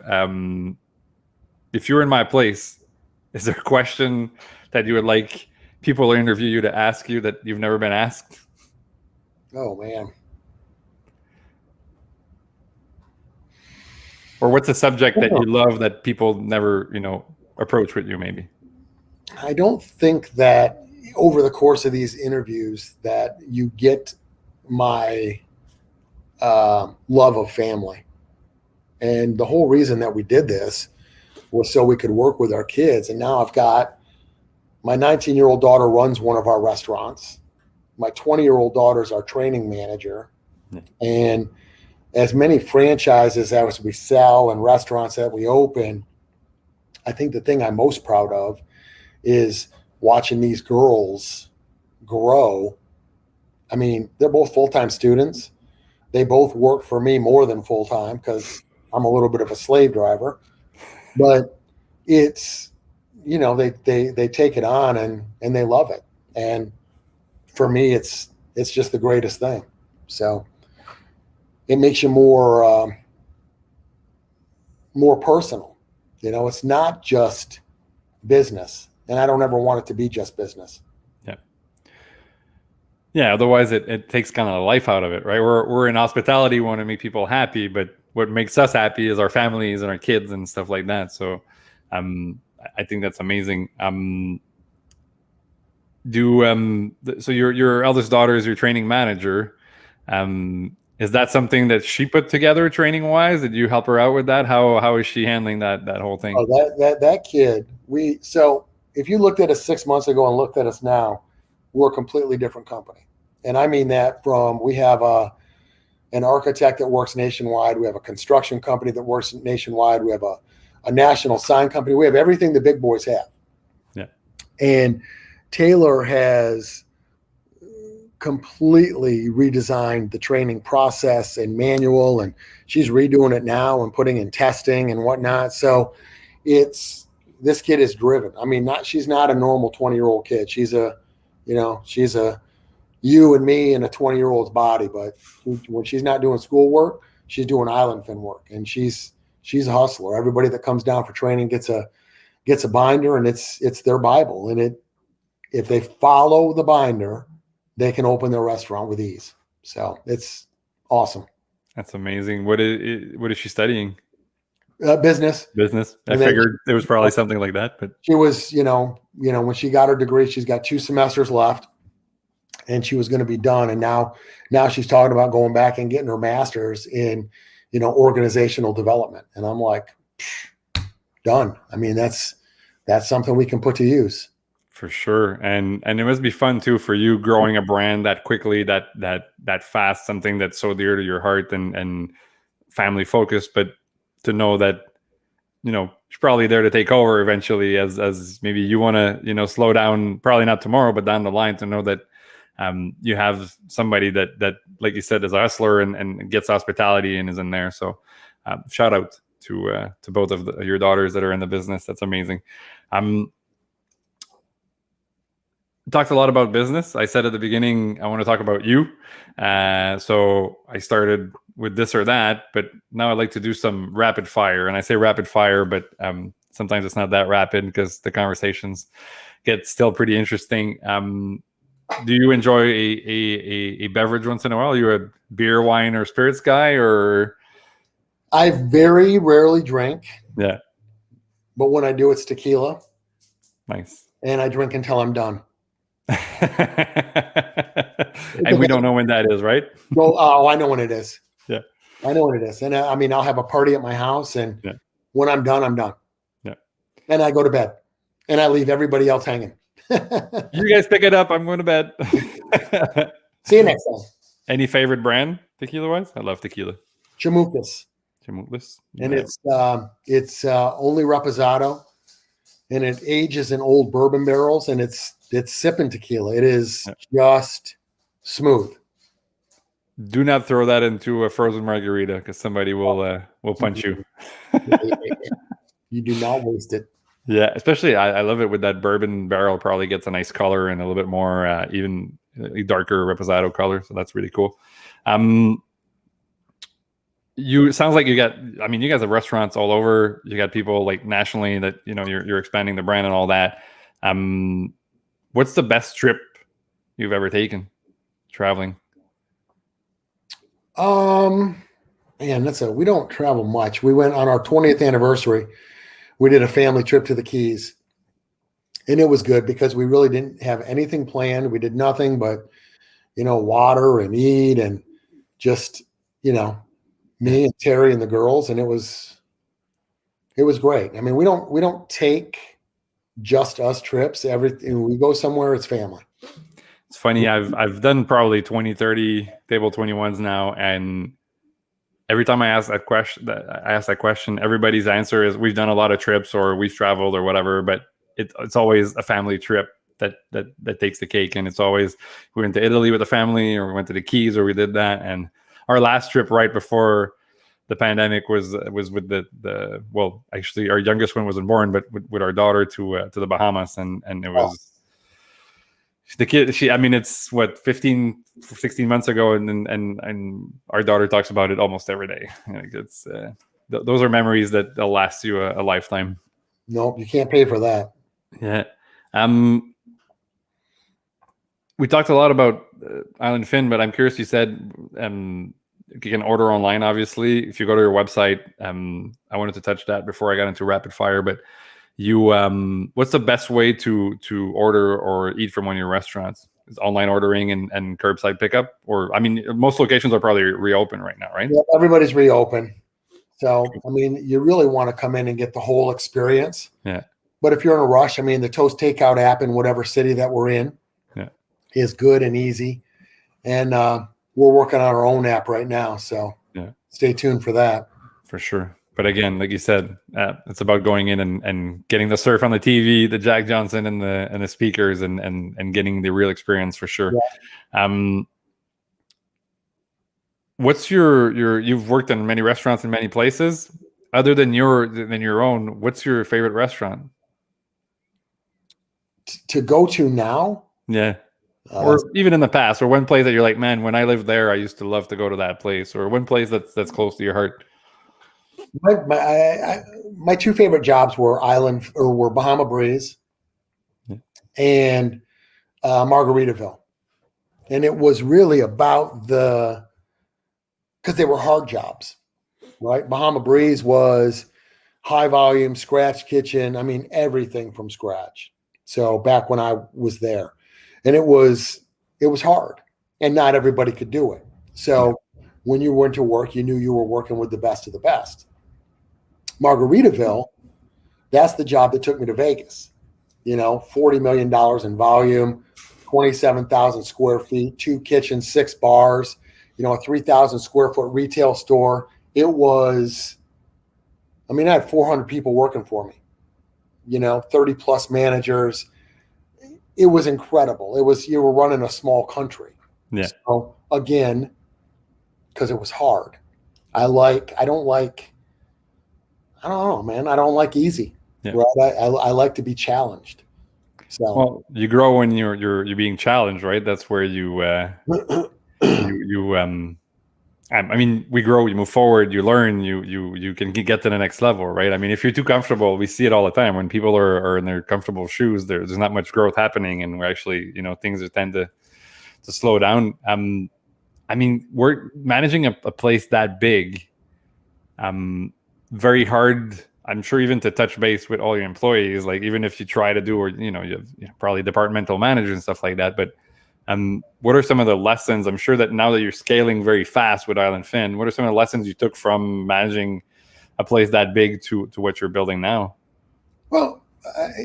If you're in my place, is there a question that you would like people to interview you to ask you that you've never been asked? Oh, man. Or what's a subject that you love that people never, approach with you maybe? I don't think that over the course of these interviews that you get my love of family. And the whole reason that we did this was so we could work with our kids. And now I've got my 19-year-old daughter runs one of our restaurants. My 20-year-old daughter is our training manager. And as many franchises as we sell and restaurants that we open, I think the thing I'm most proud of is watching these girls grow. I mean, they're both full-time students. They both work for me more than full-time because I'm a little bit of a slave driver. But it's, they take it on and they love it. And for me, it's just the greatest thing. So it makes you more personal. It's not just business, and I don't ever want it to be just business. Yeah. Otherwise, it takes kind of the life out of it, right? We're in hospitality, we want to make people happy, but what makes us happy is our families and our kids and stuff like that. So, I think that's amazing. So your eldest daughter is your training manager. Is that something that she put together training wise? Did you help her out with that? How is she handling that whole thing? Oh, that kid. So if you looked at us 6 months ago and looked at us now, we're a completely different company. And I mean that we have an architect that works nationwide. We have a construction company that works nationwide. We have a national sign company. We have everything the big boys have. Yeah. And Taylor has completely redesigned the training process and manual, and she's redoing it now and putting in testing and whatnot. So this kid is driven. I mean, she's not a normal 20-year-old kid. She's a you and me in a 20-year-old's body, but when she's not doing schoolwork, she's doing island fin work, and she's a hustler. Everybody that comes down for training gets a binder, and it's their Bible. And if they follow the binder, they can open their restaurant with ease. So it's awesome. That's amazing. What is she studying? Business. I figured it was probably something like that, but she was, when she got her degree, she's got 2 semesters left, and she was going to be done. And now she's talking about going back and getting her master's in, organizational development. And I'm like, done. I mean, that's something we can put to use. For sure. And it must be fun too for you growing a brand that quickly, that fast, something that's so dear to your heart and family focused, but to know that, she's probably there to take over eventually as maybe you want to, slow down, probably not tomorrow, but down the line, to know that you have somebody that, like you said, is a hustler and gets hospitality and is in there. So shout out to both of your daughters that are in the business. That's amazing. Talked a lot about business. I said at the beginning, I want to talk about you. So I started with this or that, but now I'd like to do some rapid fire. And I say rapid fire, but sometimes it's not that rapid because the conversations get still pretty interesting. Do you enjoy a beverage once in a while? Are you a beer, wine, or spirits guy? Or I very rarely drink. Yeah. But when I do, it's tequila. Nice. And I drink until I'm done. And we don't know when that is, right? Oh, I know when it is. Yeah. I know what it is. And I mean, I'll have a party at my house, and when I'm done, I'm done. Yeah. And I go to bed, and I leave everybody else hanging. You guys pick it up. I'm going to bed. See you next time. Any favorite brand tequila wise? I love tequila. Chamucas. Yeah. And it's only reposado, and it ages in old bourbon barrels, and it's sipping tequila. It is just smooth. Do not throw that into a frozen margarita because somebody will punch you. You do not waste it. Yeah, especially I love it with that bourbon barrel. Probably gets a nice color and a little bit more even darker reposado color. So that's really cool. Sounds like you guys have restaurants all over. You got people like nationally that you're expanding the brand and all that. What's the best trip you've ever taken traveling? Man, we don't travel much. We went on our 20th anniversary. We did a family trip to the Keys, and it was good because we really didn't have anything planned. We did nothing but, water and eat and just, me and Terry and the girls. And it was great. I mean, we don't take just us trips. Everything we go somewhere, it's family. It's funny. I've done probably 20, 30 table 21s now, and every time I ask that question, everybody's answer is we've done a lot of trips or we've traveled or whatever, but it's always a family trip that takes the cake. And it's always we went to Italy with the family, or we went to the Keys, or we did that. And our last trip right before the pandemic was with the well, actually our youngest one wasn't born, but with our daughter to the Bahamas, and it was the kid. It's what 16 months ago, and our daughter talks about it almost every day. It's those are memories that'll last you a lifetime. Nope, you can't pay for that. Yeah. We talked a lot about Island Fin, but I'm curious. You said you can order online, obviously. If you go to your website, I wanted to touch that before I got into rapid fire. But you, what's the best way to order or eat from one of your restaurants? Is online ordering and curbside pickup? Or most locations are probably reopened right now, right? Yeah, everybody's reopened. So you really want to come in and get the whole experience. Yeah. But if you're in a rush, the Toast Takeout app in whatever city that we're in is good and easy. And we're working on our own app right now. So stay tuned for that. For sure. But again, like you said, it's about going in and getting the surf on the TV, the Jack Johnson and the speakers and getting the real experience for sure. Yeah. What's you've worked in many restaurants in many places. Other than your own, what's your favorite restaurant? To go to now? Yeah. Or even in the past, or one place that you're like, man, when I lived there, I used to love to go to that place, or one place that's close to your heart. My two favorite jobs were Bahama Breeze and Margaritaville. And it was really about because they were hard jobs, right? Bahama Breeze was high volume, scratch kitchen. Everything from scratch. So back when I was there. And it was hard, and not everybody could do it. So when you went to work, you knew you were working with the best of the best. Margaritaville, that's the job that took me to Vegas. $40 million in volume, 27,000 square feet, 2 kitchens, 6 bars, a 3,000 square foot retail store. It was, I had 400 people working for me, 30 plus managers. It was incredible. You were running a small country. Yeah. So again, because it was hard. I don't know, man. I don't like easy. Yeah. Right. I like to be challenged. So well, you grow when you're being challenged, right? That's where you we grow, you move forward, you learn, you can get to the next level, right? If you're too comfortable, we see it all the time when people are in their comfortable shoes, there's not much growth happening, and we're actually, things tend to slow down. We're managing a place that big, very hard, I'm sure, even to touch base with all your employees, like even if you try to do, or you have probably departmental managers and stuff like that, but what are some of the lessons? I'm sure that now that you're scaling very fast with Island Fin, what are some of the lessons you took from managing a place that big to what you're building now? Well,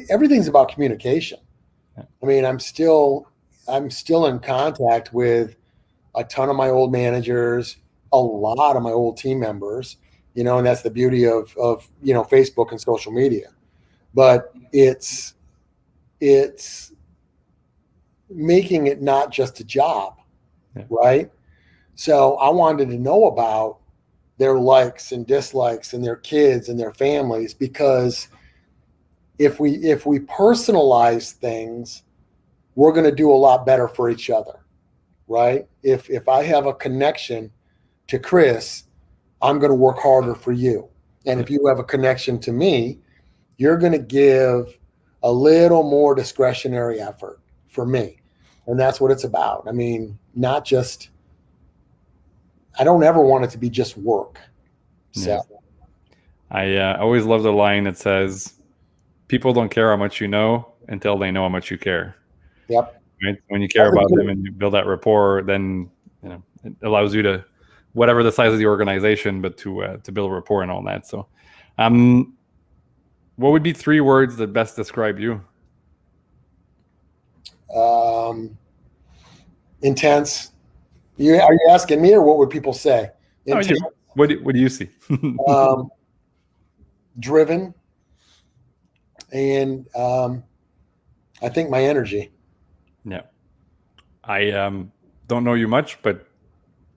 everything's about communication. Yeah. I'm still in contact with a ton of my old managers, a lot of my old team members, and that's the beauty of Facebook and social media. But it's making it not just a job, right? So I wanted to know about their likes and dislikes and their kids and their families, because if we personalize things, we're going to do a lot better for each other, right? If I have a connection to Chris, I'm going to work harder for you. And if you have a connection to me, you're going to give a little more discretionary effort for me. And that's what it's about. Not just, I don't ever want it to be just work. So yeah. I always love the line that says, people don't care how much you know until they know how much you care. Yep. Right? When you care about them and you build that rapport, then it allows you to, whatever the size of the organization, but to build rapport and all that. So what would be 3 words that best describe you? Intense. Are you asking me, or what would people say? No, What do you see? Driven, and I think my energy. Yeah. I don't know you much, but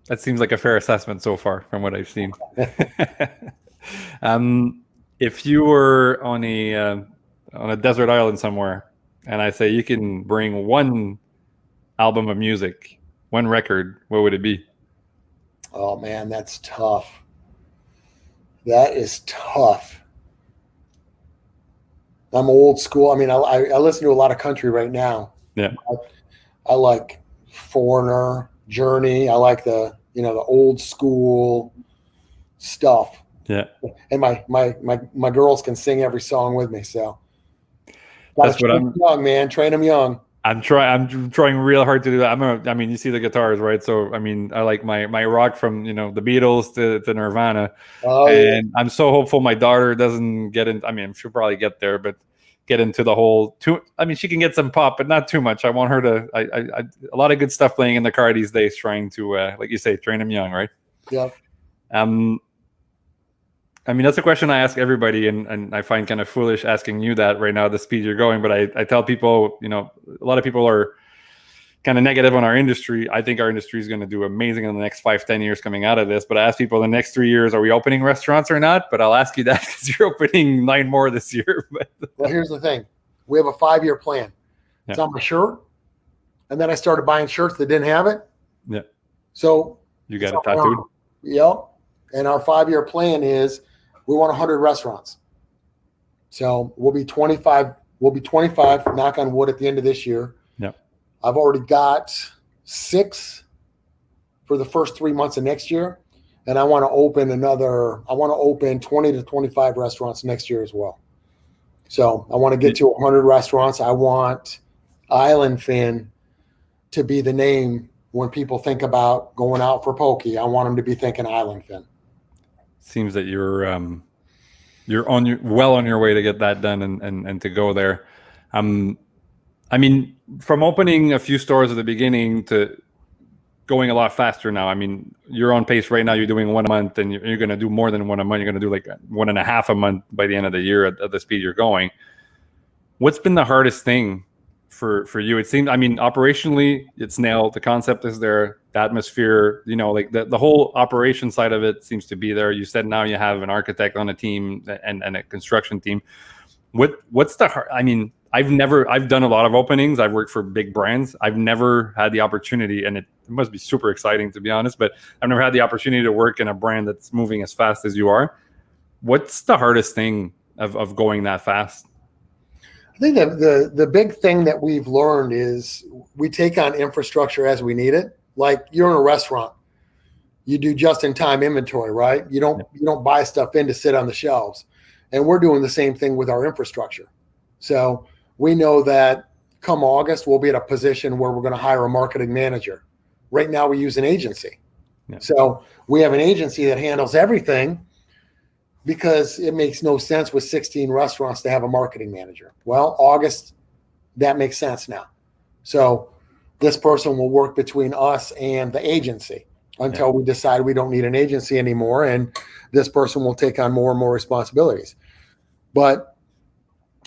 that seems like a fair assessment so far from what I've seen. If you were on a desert island somewhere, and I say you can bring one album of music, one record, what would it be? Oh man, that's tough. That is tough. I'm old school. I mean, I listen to a lot of country right now. Yeah. I like Foreigner, Journey. I like the old school stuff. Yeah. And my girls can sing every song with me. So that's what I'm young, man. Train them young. I'm trying real hard to do that. I mean, you see the guitars, right? So I mean, I like my rock from the Beatles to Nirvana, and yeah. I'm so hopeful my daughter doesn't get in. I mean, she'll probably get there, but get into the whole I mean, she can get some pop, but not too much. I want her to. A lot of good stuff playing in the car these days. Trying to, like you say, train them young, right? Yeah. I mean, that's a question I ask everybody, and I find kind of foolish asking you that right now at the speed you're going. But I tell people, a lot of people are kind of negative on our industry. I think our industry is going to do amazing in the next 5-10 years coming out of this. But I ask people the next 3 years, are we opening restaurants or not? But I'll ask you that because you're opening 9 more this year. Well, here's the thing. We have a 5-year plan. It's on my shirt. And then I started buying shirts that didn't have it. Yeah. So you got it tattooed? Yep. And our 5-year plan is we want 100 restaurants. So we'll be 25, knock on wood, at the end of this year. Yep. I've already got 6 for the first 3 months of next year. And I want to open 20 to 25 restaurants next year as well. So I want to get to 100 restaurants. I want Island Fin to be the name when people think about going out for poke. I want them to be thinking Island Fin. Seems that you're well on your way to get that done and to go there. I mean, from opening a few stores at the beginning to going a lot faster now. I mean, you're on pace right now. You're doing 1 a month, and you're going to do more than 1 a month. You're going to do like 1.5 a month by the end of the year at the speed you're going. What's been the hardest thing for you? It seems, I mean, operationally, it's nailed. The concept is there. The atmosphere, like the whole operation side of it seems to be there. You said now you have an architect on a team and a construction team. What's the hard? I mean, I've done a lot of openings. I've worked for big brands. I've never had the opportunity, and it must be super exciting, to be honest, but I've never had the opportunity to work in a brand that's moving as fast as you are. What's the hardest thing of going that fast? I think that the big thing that we've learned is we take on infrastructure as we need it. Like, you're in a restaurant, you do just-in-time inventory, right? You don't buy stuff in to sit on the shelves. And we're doing the same thing with our infrastructure. So we know that come August, we'll be at a position where we're going to hire a marketing manager. Right now we use an agency. Yeah. So we have an agency that handles everything, because it makes no sense with 16 restaurants to have a marketing manager. Well, August, that makes sense now. So this person will work between us and the agency until we decide we don't need an agency anymore, and this person will take on more and more responsibilities. But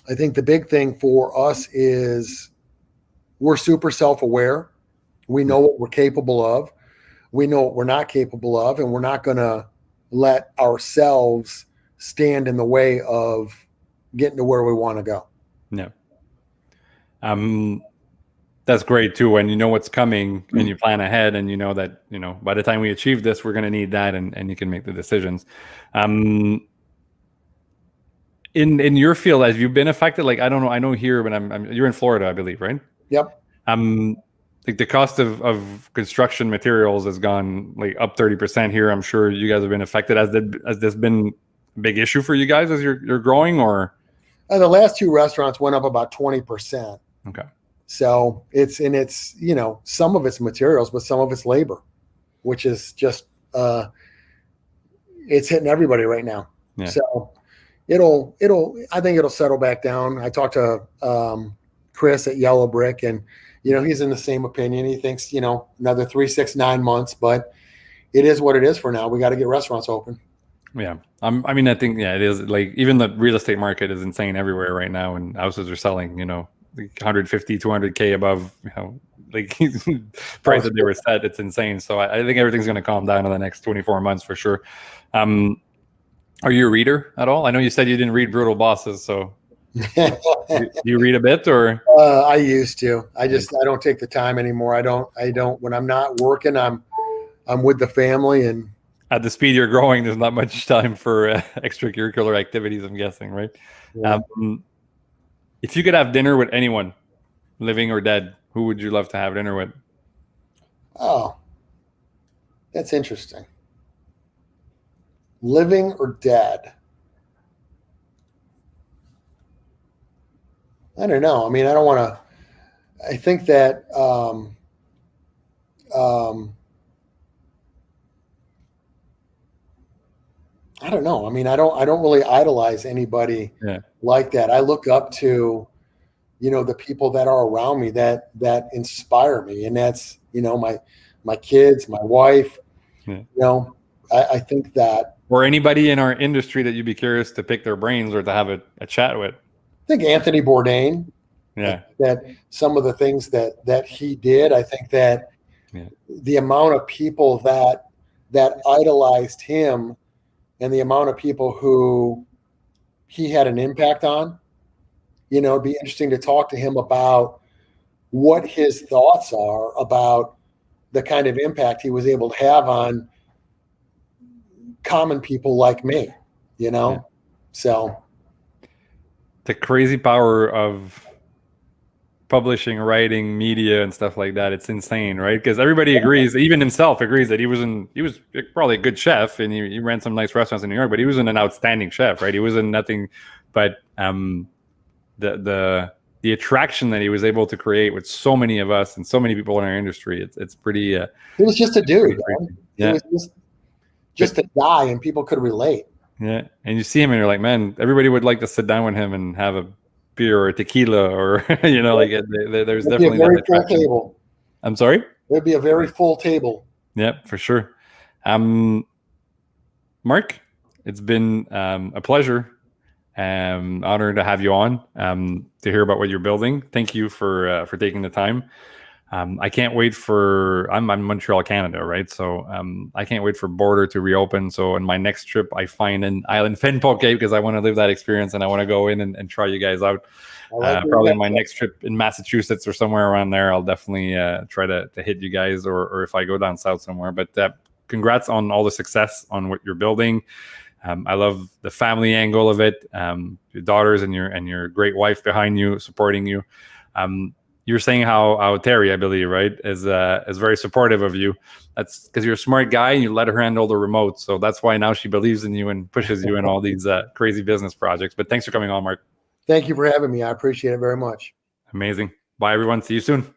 I think the big thing for us is we're super self-aware. We know what we're capable of. We know what we're not capable of, and we're not going to let ourselves stand in the way of getting to where we want to go. Yeah. That's great too. When you know what's coming and you plan ahead, and you know that, by the time we achieve this, we're going to need that, and you can make the decisions. In your field, as you've been affected, like, I don't know, I know here, but you're in Florida, I believe, right? Yep. Like, the cost of construction materials has gone like up 30% here. I'm sure you guys have been affected. Has this been a big issue for you guys as you're growing, or? The last 2 restaurants went up about 20%. Okay. So it's some of it's materials, but some of it's labor, which is just, it's hitting everybody right now. Yeah. So I think it'll settle back down. I talked to Chris at Yellow Brick, and he's in the same opinion. He thinks another 3, 6, 9 months, but it is what it is for now. We got to get restaurants open. Yeah. I mean, I think, yeah, it is like even the real estate market is insane everywhere right now, and houses are selling, like 150, 200K above, like price that they were set. It's insane. So I think everything's going to calm down in the next 24 months for sure. Are you a reader at all? I know you said you didn't read Brutal Bosses, so do you read a bit, or? I used to. I don't take the time anymore. I don't. When I'm not working, I'm with the family, and at the speed you're growing, there's not much time for extracurricular activities, I'm guessing, right? Yeah. If you could have dinner with anyone, living or dead, who would you love to have dinner with? Oh, that's interesting. Living or dead? I don't know. I mean, I don't want to. I think that I don't know. I mean, I don't really idolize anybody like that. I look up to, the people that are around me that inspire me, and that's my kids, my wife. Yeah. I think that. Or anybody in our industry that you'd be curious to pick their brains or to have a chat with. I think Anthony Bourdain. Yeah. That some of the things that he did, I think that the amount of people that idolized him, and the amount of people who he had an impact on, it'd be interesting to talk to him about what his thoughts are about the kind of impact he was able to have on common people like me, So the crazy power of publishing, writing, media, and stuff like that, it's insane, right? Because everybody agrees, even himself agrees, that he was probably a good chef, and he ran some nice restaurants in New York, but he wasn't an outstanding chef, right? He wasn't nothing but the attraction that he was able to create with so many of us and so many people in our industry. It's pretty. It was just a dude. Yeah. It was just a guy, and people could relate. Yeah, and you see him, and you're like, man, everybody would like to sit down with him and have a beer or a tequila, or like there's definitely a very full table. I'm sorry? There'd be a very full table. Yeah, for sure. Mark, it's been a pleasure, honor to have you on, to hear about what you're building. Thank you for taking the time. I can't wait I'm in Montreal, Canada, right? So I can't wait for border to reopen. So in my next trip, I find an island fin poke, because I want to live that experience, and I want to go in and try you guys out. Probably in my next trip in Massachusetts or somewhere around there, I'll definitely try to hit you guys, or if I go down south somewhere. But congrats on all the success on what you're building. I love the family angle of it. Your daughters and your great wife behind you, supporting you. You're saying how Terry, I believe, right, is very supportive of you. That's because you're a smart guy and you let her handle the remote. So that's why now she believes in you and pushes you in all these crazy business projects. But thanks for coming on, Mark. Thank you for having me. I appreciate it very much. Amazing. Bye, everyone. See you soon.